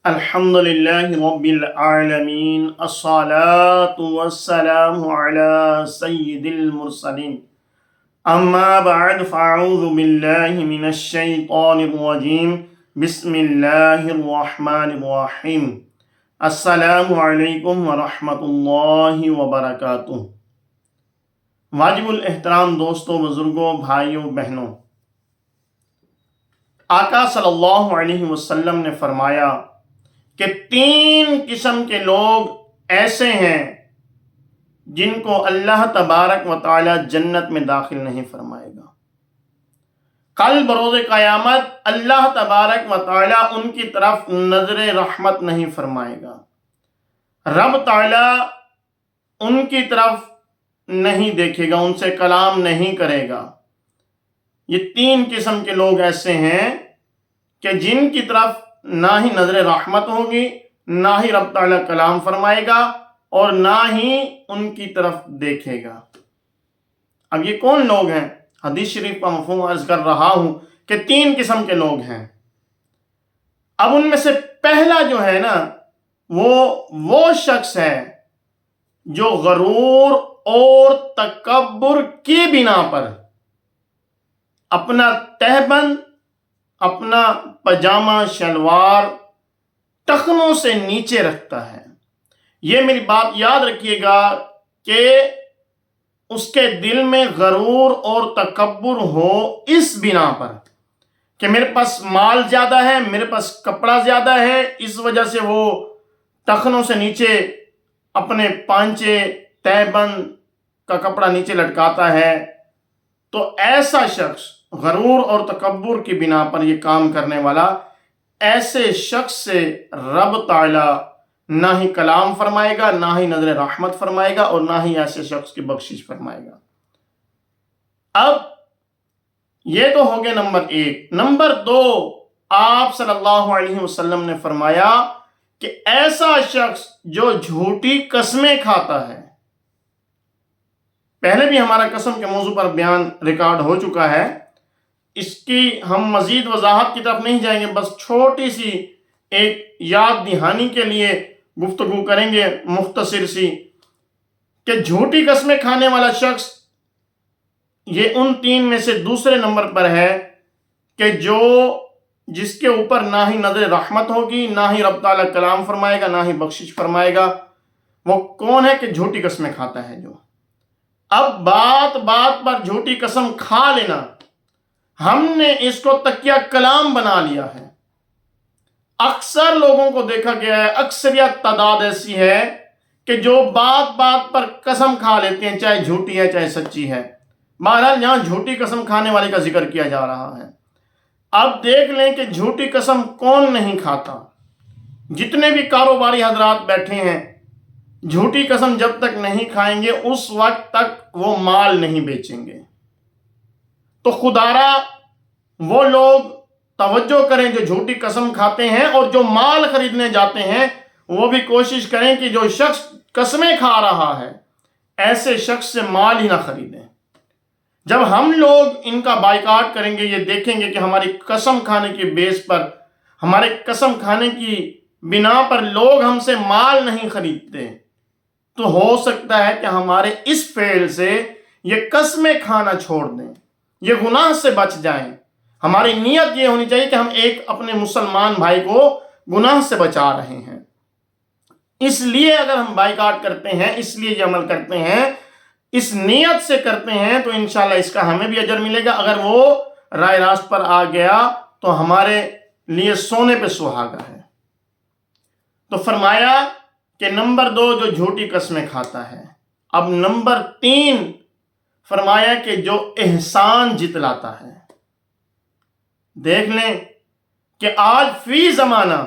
الحمد للہ رب العالمین الصلاة والسلام علی سید المرسلین اما بعد فاعوذ باللہ من الشیطان الرجیم بسم اللہ الرحمن الرحیم السلام علیکم ورحمۃ اللہ وبرکاتہ۔ واجب الاحترام دوستوں، بزرگوں، بھائیوں، بہنوں، آقا صلی اللہ علیہ وسلم نے فرمایا کہ 3 قسم کے لوگ ایسے ہیں جن کو اللہ تبارک و تعالی جنت میں داخل نہیں فرمائے گا۔ کل بروز قیامت اللہ تبارک و تعالی ان کی طرف نظر رحمت نہیں فرمائے گا، رب تعالی ان کی طرف نہیں دیکھے گا، ان سے کلام نہیں کرے گا۔ یہ 3 قسم کے لوگ ایسے ہیں کہ جن کی طرف نہ ہی نظر رحمت ہوگی، نہ ہی رب تعالیٰ کلام فرمائے گا، اور نہ ہی ان کی طرف دیکھے گا۔ اب یہ کون لوگ ہیں؟ حدیث شریف کا مفہوم عرض کر رہا ہوں کہ 3 قسم کے لوگ ہیں۔ اب ان میں سے پہلا جو ہے نا، وہ شخص ہے جو غرور اور تکبر کی بنا پر اپنا تہبند، اپنا پاجامہ شلوار ٹخنوں سے نیچے رکھتا ہے۔ یہ میری بات یاد رکھیے گا کہ اس کے دل میں غرور اور تکبر ہو اس بنا پر کہ میرے پاس مال زیادہ ہے، میرے پاس کپڑا زیادہ ہے، اس وجہ سے وہ ٹخنوں سے نیچے اپنے پانچے تہبند کا کپڑا نیچے لٹکاتا ہے۔ تو ایسا شخص غرور اور تکبر کی بنا پر یہ کام کرنے والا، ایسے شخص سے رب تعالی نہ ہی کلام فرمائے گا، نہ ہی نظر رحمت فرمائے گا، اور نہ ہی ایسے شخص کی بخشش فرمائے گا۔ اب یہ تو ہو گیا نمبر 1۔ نمبر 2، آپ صلی اللہ علیہ وسلم نے فرمایا کہ ایسا شخص جو جھوٹی قسمیں کھاتا ہے۔ پہلے بھی ہمارا قسم کے موضوع پر بیان ریکارڈ ہو چکا ہے، اس کی ہم مزید وضاحت کی طرف نہیں جائیں گے، بس چھوٹی سی ایک یاد دہانی کے لیے گفتگو کریں گے مختصر سی، کہ جھوٹی قسمیں کھانے والا شخص یہ ان 3 میں سے دوسرے نمبر پر ہے کہ جس کے اوپر نہ ہی نظر رحمت ہوگی، نہ ہی رب تعالیٰ کلام فرمائے گا، نہ ہی بخشش فرمائے گا۔ وہ کون ہے کہ جھوٹی قسمیں کھاتا ہے جو۔ اب بات پر جھوٹی قسم کھا لینا، ہم نے اس کو تکیہ کلام بنا لیا ہے۔ اکثر لوگوں کو دیکھا گیا ہے، اکثریت تعداد ایسی ہے کہ جو بات پر قسم کھا لیتے ہیں، چاہے جھوٹی ہے چاہے سچی ہے۔ بہرحال یہاں جھوٹی قسم کھانے والے کا ذکر کیا جا رہا ہے۔ اب دیکھ لیں کہ جھوٹی قسم کون نہیں کھاتا۔ جتنے بھی کاروباری حضرات بیٹھے ہیں، جھوٹی قسم جب تک نہیں کھائیں گے اس وقت تک وہ مال نہیں بیچیں گے۔ تو خدارا وہ لوگ توجہ کریں جو جھوٹی قسم کھاتے ہیں، اور جو مال خریدنے جاتے ہیں وہ بھی کوشش کریں کہ جو شخص قسمیں کھا رہا ہے ایسے شخص سے مال ہی نہ خریدیں۔ جب ہم لوگ ان کا بائیکاٹ کریں گے، یہ دیکھیں گے کہ ہماری قسم کھانے کی بیس پر، ہمارے قسم کھانے کی بنا پر لوگ ہم سے مال نہیں خریدتے، تو ہو سکتا ہے کہ ہمارے اس فعل سے یہ قسمیں کھانا چھوڑ دیں، یہ گناہ سے بچ جائیں۔ ہماری نیت یہ ہونی چاہیے کہ ہم ایک اپنے مسلمان بھائی کو گناہ سے بچا رہے ہیں۔ اس لیے اگر ہم بائیکاٹ کرتے ہیں، اس لیے یہ عمل کرتے ہیں، اس نیت سے کرتے ہیں، تو انشاءاللہ اس کا ہمیں بھی اجر ملے گا۔ اگر وہ رائے راست پر آ گیا تو ہمارے لیے سونے پہ سہاگا ہے۔ تو فرمایا کہ نمبر 2 جو جھوٹی قسمیں کھاتا ہے۔ اب نمبر 3 فرمایا کہ جو احسان جتلاتا ہے۔ دیکھ لیں کہ آج فی زمانہ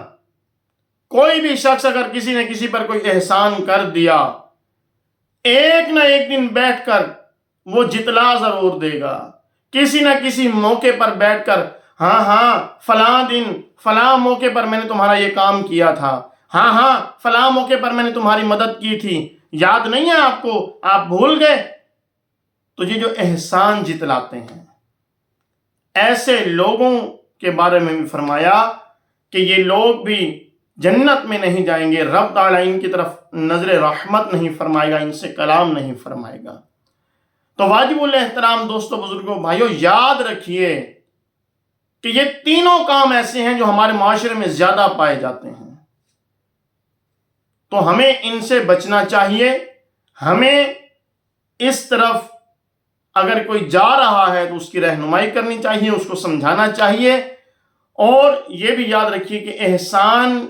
کوئی بھی شخص اگر کسی نے کسی پر کوئی احسان کر دیا، ایک نہ ایک دن بیٹھ کر وہ جتلا ضرور دے گا۔ کسی نہ کسی موقع پر بیٹھ کر، ہاں فلاں دن فلاں موقع پر میں نے تمہارا یہ کام کیا تھا، ہاں فلاں موقع پر میں نے تمہاری مدد کی تھی، یاد نہیں ہے آپ کو، آپ بھول گئے۔ تو یہ جو احسان جتلاتے ہیں، ایسے لوگوں کے بارے میں بھی فرمایا کہ یہ لوگ بھی جنت میں نہیں جائیں گے، رب تعالیٰ ان کی طرف نظر رحمت نہیں فرمائے گا، ان سے کلام نہیں فرمائے گا۔ تو واجب الاحترام دوستو، بزرگوں، بھائیوں، یاد رکھیے کہ یہ تینوں کام ایسے ہیں جو ہمارے معاشرے میں زیادہ پائے جاتے ہیں، تو ہمیں ان سے بچنا چاہیے۔ ہمیں اس طرف اگر کوئی جا رہا ہے تو اس کی رہنمائی کرنی چاہیے، اس کو سمجھانا چاہیے، اور یہ بھی یاد رکھیے کہ احسان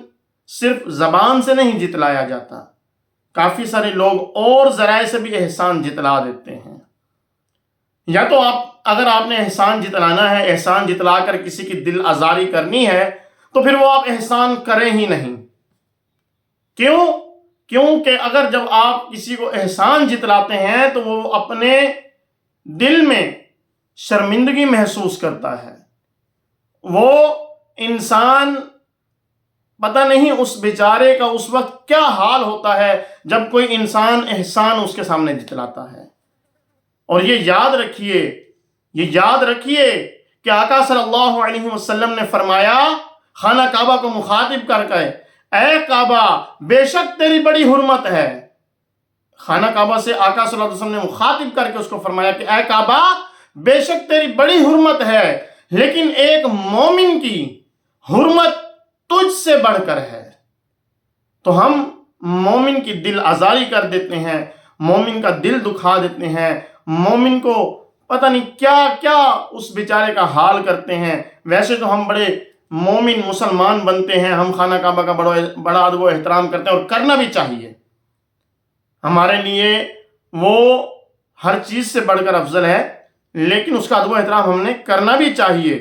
صرف زبان سے نہیں جتلایا جاتا، کافی سارے لوگ اور ذرائع سے بھی احسان جتلا دیتے ہیں۔ یا تو اگر آپ نے احسان جتلانا ہے، احسان جتلا کر کسی کی دل آزاری کرنی ہے، تو پھر وہ آپ احسان کریں ہی نہیں۔ کیونکہ اگر جب آپ کسی کو احسان جتلاتے ہیں تو وہ اپنے دل میں شرمندگی محسوس کرتا ہے، وہ انسان پتہ نہیں اس بیچارے کا اس وقت کیا حال ہوتا ہے جب کوئی انسان احسان اس کے سامنے جتلاتا ہے۔ اور یہ یاد رکھیے کہ آقا صلی اللہ علیہ وسلم نے فرمایا، خانہ کعبہ کو مخاطب کر کے، اے کعبہ بے شک تیری بڑی حرمت ہے۔ خانہ کعبہ سے آقا صلی اللہ علیہ وسلم نے مخاطب کر کے اس کو فرمایا کہ اے کعبہ بے شک تیری بڑی حرمت ہے، لیکن ایک مومن کی حرمت تجھ سے بڑھ کر ہے۔ تو ہم مومن کی دل آزاری کر دیتے ہیں، مومن کا دل دکھا دیتے ہیں، مومن کو پتہ نہیں کیا کیا اس بیچارے کا حال کرتے ہیں۔ ویسے تو ہم بڑے مومن مسلمان بنتے ہیں، ہم خانہ کعبہ کا بڑا ادب و احترام کرتے ہیں، اور کرنا بھی چاہیے۔ ہمارے لیے وہ ہر چیز سے بڑھ کر افضل ہے، لیکن اس کا ادب و احترام ہم نے کرنا بھی چاہیے۔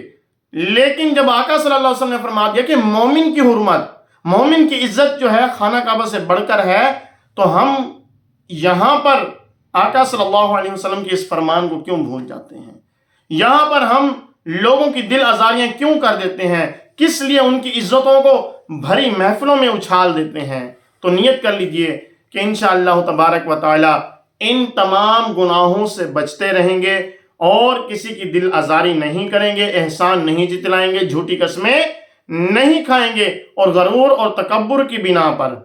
لیکن جب آقا صلی اللہ علیہ وسلم نے فرما دیا کہ مومن کی حرمت، مومن کی عزت جو ہے خانہ کعبہ سے بڑھ کر ہے، تو ہم یہاں پر آقا صلی اللہ علیہ وسلم کے اس فرمان کو کیوں بھول جاتے ہیں؟ یہاں پر ہم لوگوں کی دل آزاریاں کیوں کر دیتے ہیں؟ کس لیے ان کی عزتوں کو بھری محفلوں میں اچھال دیتے ہیں؟ تو نیت کر لیجئے کہ انشاءاللہ تبارک و تعالی ان تمام گناہوں سے بچتے رہیں گے، اور کسی کی دل آزاری نہیں کریں گے، احسان نہیں جتلائیں گے، جھوٹی قسمیں نہیں کھائیں گے، اور غرور اور تکبر کی بنا پر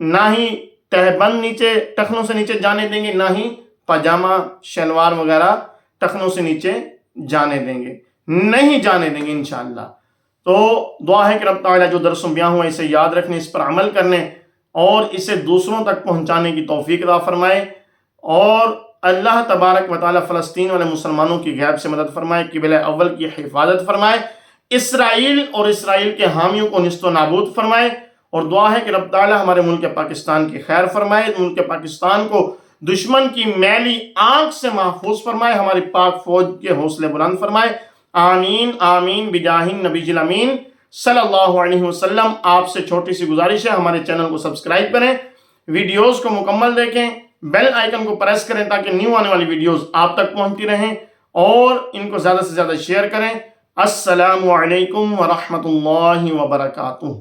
نہ ہی تہبند نیچے ٹخنوں سے نیچے جانے دیں گے، نہ ہی پاجامہ شلوار وغیرہ ٹخنوں سے نیچے جانے دیں گے، نہیں جانے دیں گے انشاءاللہ۔ تو دعا ہے کہ رب تعالیٰ جو درس و بیان ہوا اسے یاد رکھنے، اس پر عمل کرنے، اور اسے دوسروں تک پہنچانے کی توفیق عطا فرمائے، اور اللہ تبارک و تعالیٰ فلسطین والے مسلمانوں کی غیب سے مدد فرمائے، قبلہ اول کی حفاظت فرمائے، اسرائیل اور اسرائیل کے حامیوں کو نیست و نابود فرمائے، اور دعا ہے کہ رب تعالیٰ ہمارے ملک پاکستان کی خیر فرمائے، ملک پاکستان کو دشمن کی میلی آنکھ سے محفوظ فرمائے، ہماری پاک فوج کے حوصلے بلند فرمائے۔ آمین آمین بجاہ النبی الامین صلی اللہ علیہ وسلم۔ آپ سے چھوٹی سی گزارش ہے، ہمارے چینل کو سبسکرائب کریں، ویڈیوز کو مکمل دیکھیں، بیل آئیکن کو پریس کریں تاکہ نیو آنے والی ویڈیوز آپ تک پہنچتی رہیں، اور ان کو زیادہ سے زیادہ شیئر کریں۔ السلام علیکم ورحمۃ اللہ وبرکاتہ۔